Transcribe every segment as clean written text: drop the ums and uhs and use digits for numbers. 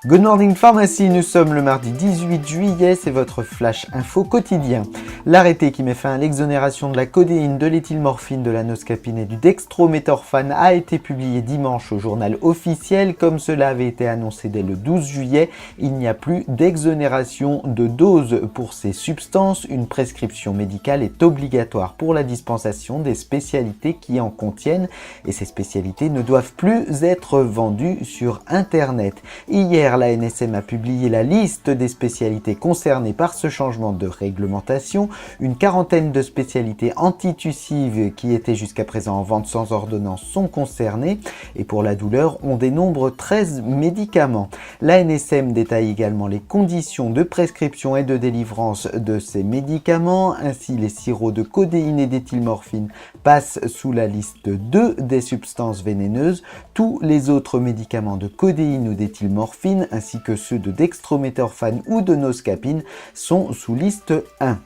Good morning pharmacie, nous sommes le mardi 18 juillet, c'est votre flash info quotidien. L'arrêté qui met fin à l'exonération de la codéine, de l'éthylmorphine, de la noscapine et du dextrométhorphane a été publié dimanche au journal officiel. Comme cela avait été annoncé dès le 12 juillet, il n'y a plus d'exonération de doses pour ces substances. Une prescription médicale est obligatoire pour la dispensation des spécialités qui en contiennent et ces spécialités ne doivent plus être vendues sur Internet. Hier, l'ANSM a publié la liste des spécialités concernées par ce changement de réglementation. Une quarantaine de spécialités antitussives qui étaient jusqu'à présent en vente sans ordonnance sont concernées et pour la douleur, on dénombre 13 médicaments. L'ANSM détaille également les conditions de prescription et de délivrance de ces médicaments. Ainsi, les sirops de codéine et d'éthylmorphine passent sous la liste 2 des substances vénéneuses. Tous les autres médicaments de codéine ou d'éthylmorphine ainsi que ceux de dextrométhorphane ou de noscapine sont sous liste 1.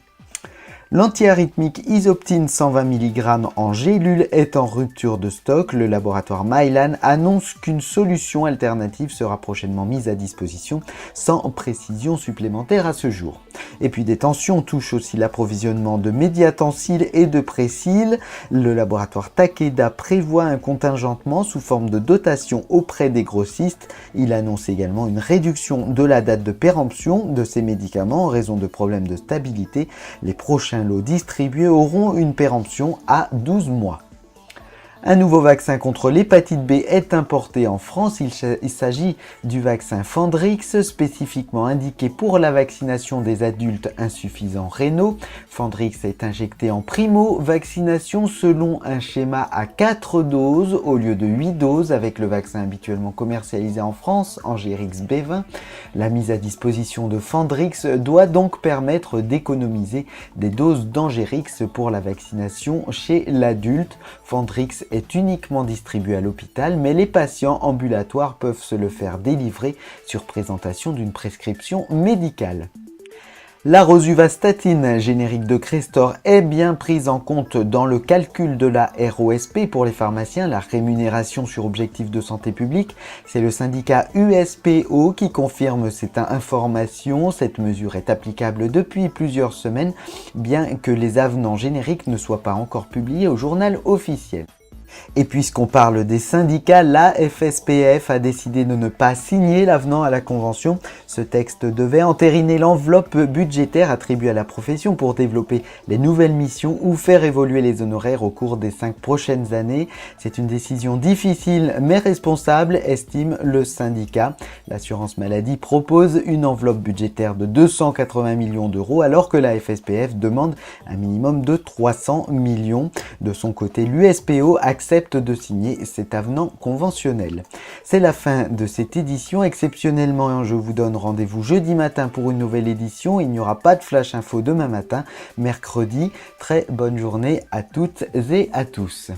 L'antiarythmique Isoptine 120 mg en gélule est en rupture de stock. Le laboratoire Mylan annonce qu'une solution alternative sera prochainement mise à disposition sans précision supplémentaire à ce jour. Et puis des tensions touchent aussi l'approvisionnement de Mediatensil et de Présil. Le laboratoire Takeda prévoit un contingentement sous forme de dotation auprès des grossistes. Il annonce également une réduction de la date de péremption de ces médicaments en raison de problèmes de stabilité. Les prochains lots distribués auront une péremption à 12 mois. Un nouveau vaccin contre l'hépatite B est importé en France. Il s'agit du vaccin Fendrix, spécifiquement indiqué pour la vaccination des adultes insuffisants rénaux. Fendrix est injecté en primo-vaccination selon un schéma à 4 doses au lieu de 8 doses avec le vaccin habituellement commercialisé en France, Engerix B20. La mise à disposition de Fendrix doit donc permettre d'économiser des doses d'Engerix pour la vaccination chez l'adulte. Fendrix est uniquement distribué à l'hôpital, mais les patients ambulatoires peuvent se le faire délivrer sur présentation d'une prescription médicale. La rosuvastatine, générique de Crestor, est bien prise en compte dans le calcul de la ROSP pour les pharmaciens, la rémunération sur objectif de santé publique. C'est le syndicat USPO qui confirme cette information. Cette mesure est applicable depuis plusieurs semaines, bien que les avenants génériques ne soient pas encore publiés au journal officiel. Et puisqu'on parle des syndicats, la FSPF a décidé de ne pas signer l'avenant à la convention. Ce texte devait entériner l'enveloppe budgétaire attribuée à la profession pour développer les nouvelles missions ou faire évoluer les honoraires au cours des 5 prochaines années. C'est une décision difficile mais responsable, estime le syndicat. L'assurance maladie propose une enveloppe budgétaire de 280 millions d'euros alors que la FSPF demande un minimum de 300 millions. De son côté, l'USPO accepte de signer cet avenant conventionnel. C'est la fin de cette édition. Exceptionnellement, je vous donne rendez-vous jeudi matin pour une nouvelle édition. Il n'y aura pas de flash info demain matin, mercredi. Très bonne journée à toutes et à tous.